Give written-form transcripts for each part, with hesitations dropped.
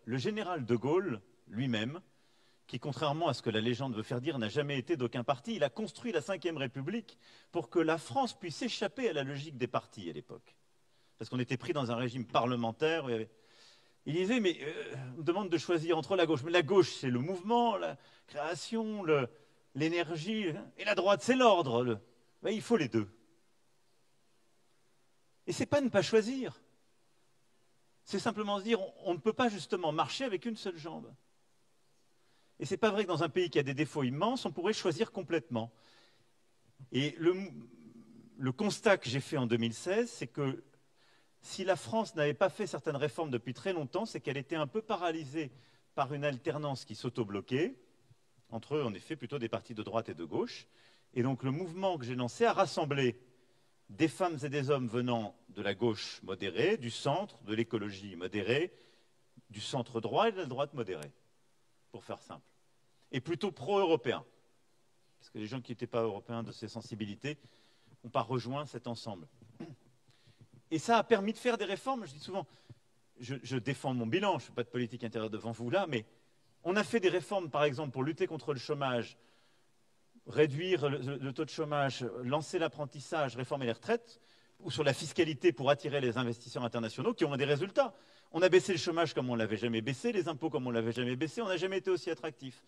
le général de Gaulle lui-même, qui, contrairement à ce que la légende veut faire dire, n'a jamais été d'aucun parti, il a construit la Ve République pour que la France puisse échapper à la logique des partis à l'époque. Parce qu'on était pris dans un régime parlementaire. Il disait, mais on me demande de choisir entre la gauche. Mais la gauche, c'est le mouvement, la création, l'énergie, et la droite, c'est l'ordre. Ben, il faut les deux. Et c'est pas ne pas choisir. C'est simplement se dire, on ne peut pas justement marcher avec une seule jambe. Et c'est pas vrai que dans un pays qui a des défauts immenses, on pourrait choisir complètement. Et le constat que j'ai fait en 2016, c'est que si la France n'avait pas fait certaines réformes depuis très longtemps, c'est qu'elle était un peu paralysée par une alternance qui s'auto-bloquait, entre eux, en effet, plutôt des partis de droite et de gauche. Et donc le mouvement que j'ai lancé a rassemblé des femmes et des hommes venant de la gauche modérée, du centre, de l'écologie modérée, du centre droit et de la droite modérée, pour faire simple. Et plutôt pro-européens. Parce que les gens qui n'étaient pas européens de ces sensibilités n'ont pas rejoint cet ensemble. Et ça a permis de faire des réformes. Je dis souvent, je défends mon bilan, je ne fais pas de politique intérieure devant vous là, mais on a fait des réformes, par exemple, pour lutter contre le chômage, réduire le taux de chômage, lancer l'apprentissage, réformer les retraites, ou sur la fiscalité pour attirer les investisseurs internationaux qui ont des résultats. On a baissé le chômage comme on ne l'avait jamais baissé, les impôts comme on ne l'avait jamais baissé, on n'a jamais été aussi attractif.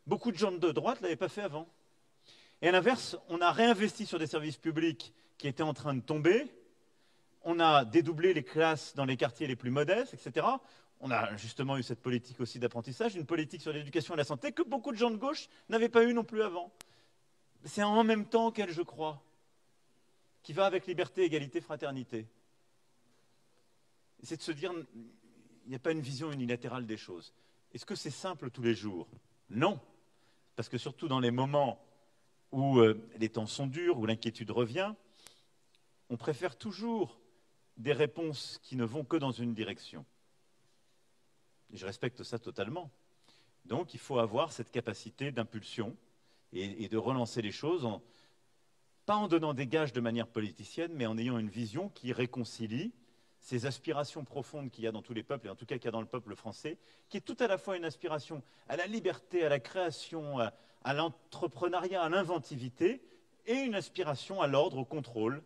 Beaucoup de gens de droite ne l'avaient pas fait avant. Et à l'inverse, on a réinvesti sur des services publics qui étaient en train de tomber, on a dédoublé les classes dans les quartiers les plus modestes, etc. On a justement eu cette politique aussi d'apprentissage, une politique sur l'éducation et la santé que beaucoup de gens de gauche n'avaient pas eu non plus avant. C'est en même temps qu'elle, je crois, qui va avec liberté, égalité, fraternité. C'est de se dire, il n'y a pas une vision unilatérale des choses. Est-ce que c'est simple tous les jours? Non. Parce que surtout dans les moments où les temps sont durs, où l'inquiétude revient, on préfère toujours des réponses qui ne vont que dans une direction. Et je respecte ça totalement. Donc il faut avoir cette capacité d'impulsion et de relancer les choses, pas en donnant des gages de manière politicienne, mais en ayant une vision qui réconcilie ces aspirations profondes qu'il y a dans tous les peuples, et en tout cas qu'il y a dans le peuple français, qui est tout à la fois une aspiration à la liberté, à la création, à l'entrepreneuriat, à l'inventivité, et une aspiration à l'ordre, au contrôle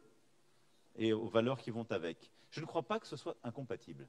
et aux valeurs qui vont avec. Je ne crois pas que ce soit incompatible.